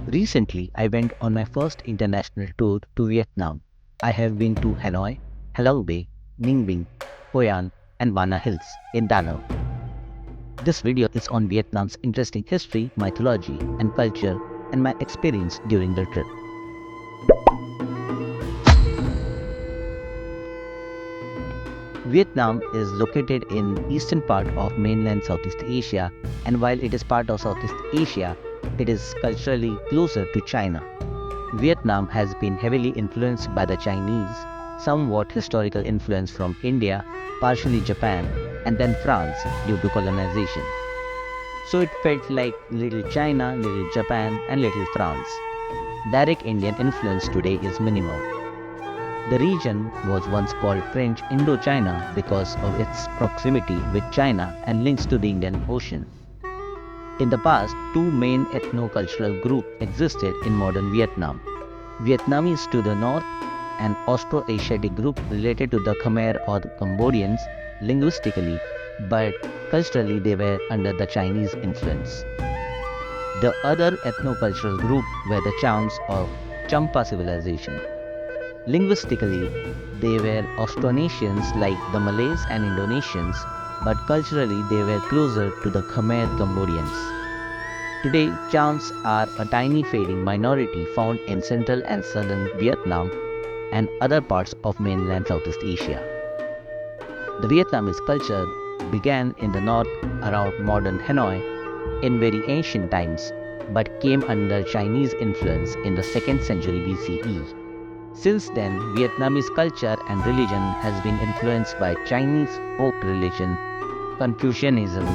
Recently, I went on my first international tour to Vietnam. I have been to Hanoi, Halong Bay, Ninh Bình, Hoi An, and Vana Hills in Da Nang. This video is on Vietnam's interesting history, mythology, and culture, and my experience during the trip. Vietnam is located in eastern part of mainland Southeast Asia, and while it is part of Southeast Asia, it is culturally closer to China. Vietnam has been heavily influenced by the Chinese, somewhat historical influence from India, partially Japan, and then France due to colonization. So it felt like little China, little Japan, and little France. Direct Indian influence today is minimal. The region was once called French Indochina because of its proximity with China and links to the Indian Ocean. In the past, two main ethno-cultural groups existed in modern Vietnam. Vietnamese to the north, an Austro-Asiatic group related to the Khmer or the Cambodians linguistically, but culturally they were under the Chinese influence. The other ethno-cultural group were the Chams of Champa civilization. Linguistically, they were Austronesians like the Malays and Indonesians, but culturally they were closer to the Khmer Cambodians. Today, Chams are a tiny fading minority found in central and southern Vietnam and other parts of mainland Southeast Asia. The Vietnamese culture began in the north around modern Hanoi in very ancient times, but came under Chinese influence in the 2nd century BCE. Since then, Vietnamese culture and religion has been influenced by Chinese folk religion, Confucianism,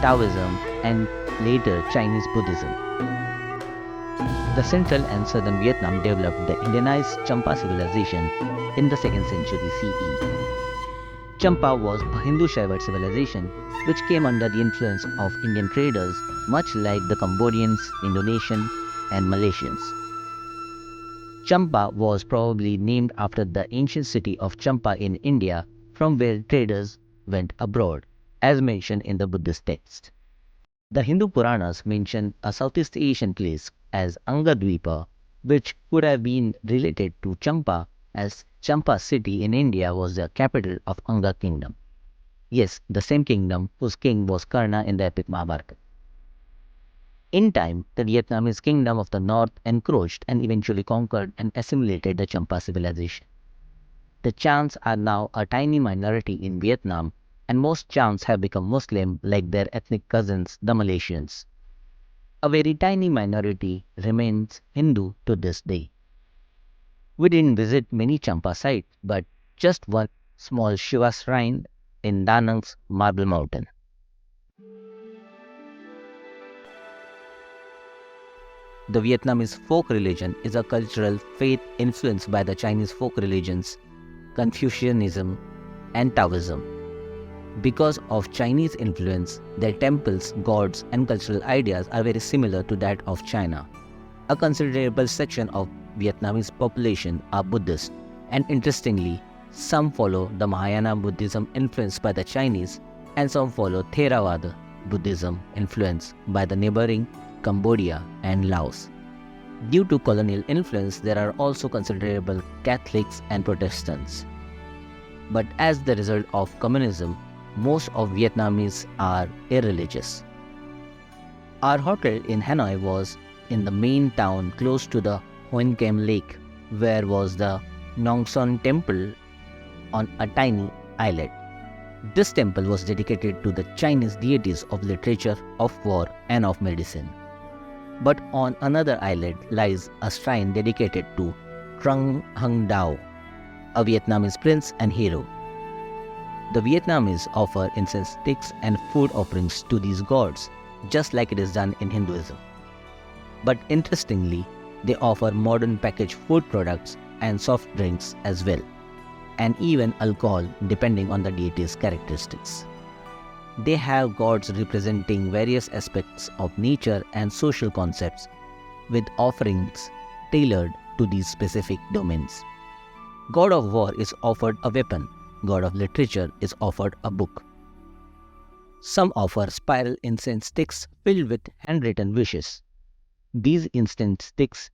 Taoism, and later Chinese Buddhism. The central and southern Vietnam developed the Indianized Champa civilization in the 2nd century CE. Champa was a Hindu Shaiva civilization which came under the influence of Indian traders, much like the Cambodians, Indonesian, and Malaysians. Champa was probably named after the ancient city of Champa in India, from where traders went abroad, as mentioned in the Buddhist text. The Hindu Puranas mention a Southeast Asian place as Angadvipa, which could have been related to Champa, as Champa city in India was the capital of Anga kingdom. Yes, the same kingdom whose king was Karna in the epic Mahabharata. In time, the Vietnamese kingdom of the north encroached and eventually conquered and assimilated the Champa civilization. The Chams are now a tiny minority in Vietnam, and most Chams have become Muslim like their ethnic cousins, the Malaysians. A very tiny minority remains Hindu to this day. We didn't visit many Champa sites, but just one small Shiva shrine in Da Nang's Marble Mountain. The Vietnamese folk religion is a cultural faith influenced by the Chinese folk religions, Confucianism, and Taoism. Because of Chinese influence, their temples, gods, and cultural ideas are very similar to that of China. A considerable section of Vietnamese population are Buddhist, and interestingly, some follow the Mahayana Buddhism influenced by the Chinese, and some follow Theravada Buddhism influenced by the neighboring Cambodia and Laos. Due to colonial influence, there are also considerable Catholics and Protestants. But as the result of communism, most of Vietnamese are irreligious. Our hotel in Hanoi was in the main town close to the Hoan Kem Lake, where was the Nong Son temple on a tiny islet. This temple was dedicated to the Chinese deities of literature, of war, and of medicine. But on another islet lies a shrine dedicated to Trung Hang Dao, a Vietnamese prince and hero. The Vietnamese offer incense sticks and food offerings to these gods, just like it is done in Hinduism. But interestingly, they offer modern packaged food products and soft drinks as well, and even alcohol depending on the deity's characteristics. They have gods representing various aspects of nature and social concepts, with offerings tailored to these specific domains. God of war is offered a weapon, God of literature is offered a book. Some offer spiral incense sticks filled with handwritten wishes. These instant sticks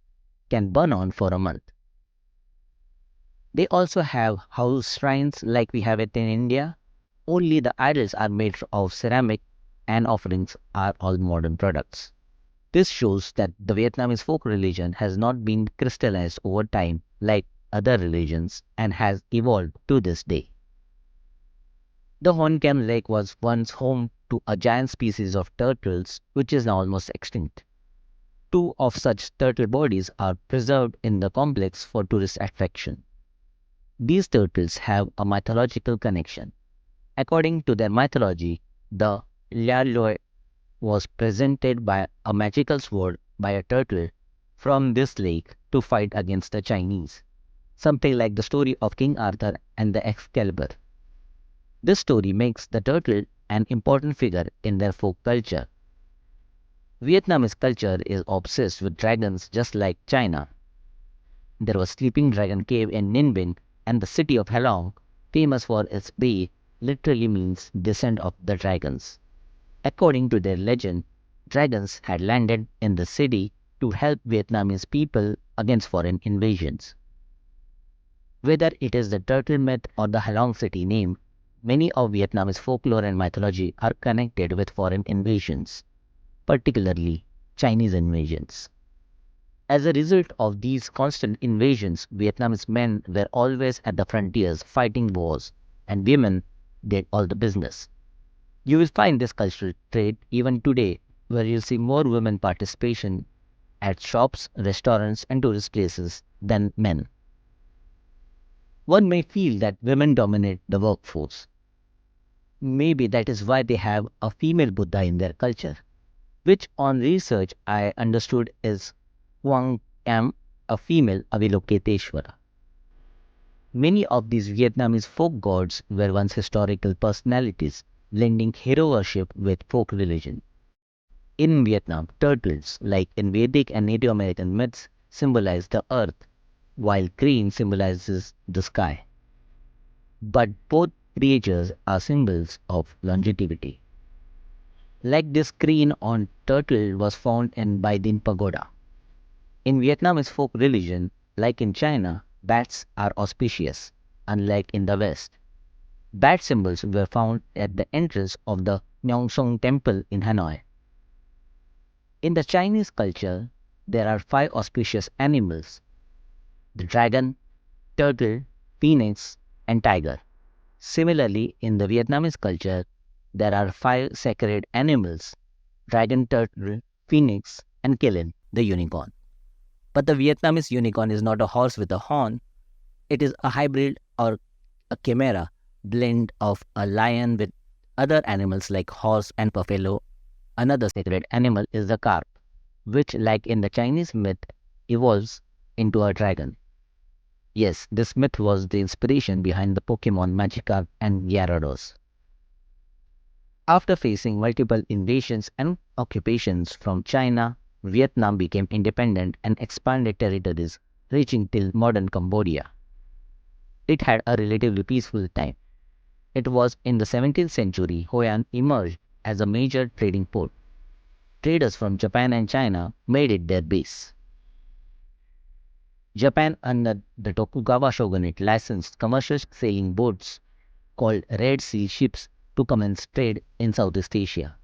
can burn on for a month. They also have house shrines like we have it in India. Only the idols are made of ceramic and offerings are all modern products. This shows that the Vietnamese folk religion has not been crystallized over time like other religions and has evolved to this day. The Hon Kem Lake was once home to a giant species of turtles which is now almost extinct. Two of such turtle bodies are preserved in the complex for tourist attraction. These turtles have a mythological connection. According to their mythology, the Lia Loi was presented by a magical sword by a turtle from this lake to fight against the Chinese, something like the story of King Arthur and the Excalibur. This story makes the turtle an important figure in their folk culture. Vietnamese culture is obsessed with dragons just like China. There was Sleeping Dragon Cave in Ninh Bình, and the city of Halong, famous for its bay, literally means descent of the dragons. According to their legend, dragons had landed in the city to help Vietnamese people against foreign invasions. Whether it is the turtle myth or the Halong city name, many of Vietnamese folklore and mythology are connected with foreign invasions, particularly Chinese invasions. As a result of these constant invasions, Vietnamese men were always at the frontiers fighting wars, and women did all the business. You will find this cultural trait even today, where you'll see more women participation at shops, restaurants, and tourist places than men. One may feel that women dominate the workforce. Maybe that is why they have a female Buddha in their culture, which on research I understood is Huang Am, a female Avalokiteshvara. Many of these Vietnamese folk gods were once historical personalities, blending hero worship with folk religion. In Vietnam, turtles, like in Vedic and Native American myths, symbolize the earth, while crane symbolizes the sky. But both creatures are symbols of longevity. Like this crane on turtle was found in Bai Dinh Pagoda. In Vietnamese folk religion, like in China, bats are auspicious, unlike in the West. Bat symbols were found at the entrance of the Myeong Song Temple in Hanoi. In the Chinese culture, there are five auspicious animals: the dragon, turtle, phoenix, and tiger. Similarly, in the Vietnamese culture, there are five sacred animals: dragon, turtle, phoenix, and Kilin, the unicorn. But the Vietnamese unicorn is not a horse with a horn, it is a hybrid or a chimera blend of a lion with other animals like horse and buffalo. Another sacred animal is the carp, which, like in the Chinese myth, evolves into a dragon. Yes, this myth was the inspiration behind the Pokemon Magikarp and Gyarados. After facing multiple invasions and occupations from China, Vietnam became independent and expanded territories, reaching till modern Cambodia. It had a relatively peaceful time. It was in the 17th century Hoi An emerged as a major trading port. Traders from Japan and China made it their base. Japan, under the Tokugawa shogunate, licensed commercial sailing boats called Red Sea ships to commence trade in Southeast Asia.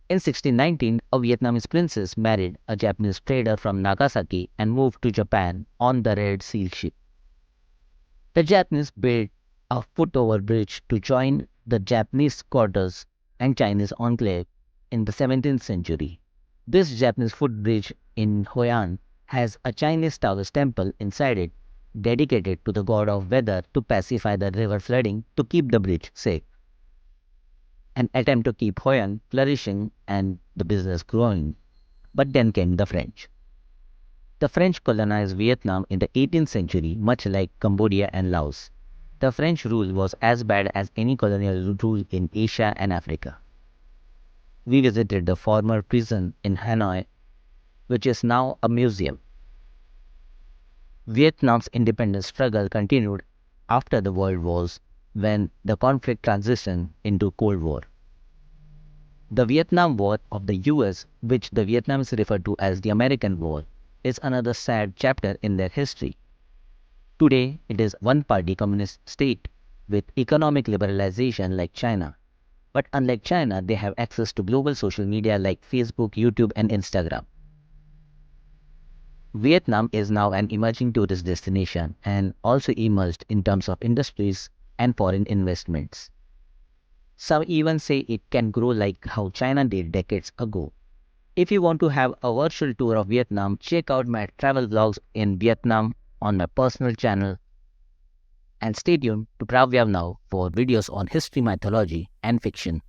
In 1619, a Vietnamese princess married a Japanese trader from Nagasaki and moved to Japan on the Red Sea ship. The Japanese built a foot-over bridge to join the Japanese quarters and Chinese enclave in the 17th century. This Japanese footbridge in Hoi An has a Chinese Taoist temple inside it, dedicated to the god of weather to pacify the river flooding to keep the bridge safe. An attempt to keep Hoi An flourishing and the business growing. But then came the French. The French colonized Vietnam in the 18th century, much like Cambodia and Laos. The French rule was as bad as any colonial rule in Asia and Africa. We visited the former prison in Hanoi, which is now a museum. Vietnam's independence struggle continued after the World Wars when the conflict transitioned into Cold War. The Vietnam War of the US, which the Vietnamese refer to as the American War, is another sad chapter in their history. Today, it is one-party communist state with economic liberalization like China. But unlike China, they have access to global social media like Facebook, YouTube, and Instagram. Vietnam is now an emerging tourist destination and also emerged in terms of industries and foreign investments. Some even say it can grow like how China did decades ago. If you want to have a virtual tour of Vietnam, check out my travel vlogs in Vietnam on my personal channel and stay tuned to Pravya Now for videos on history, mythology, and fiction.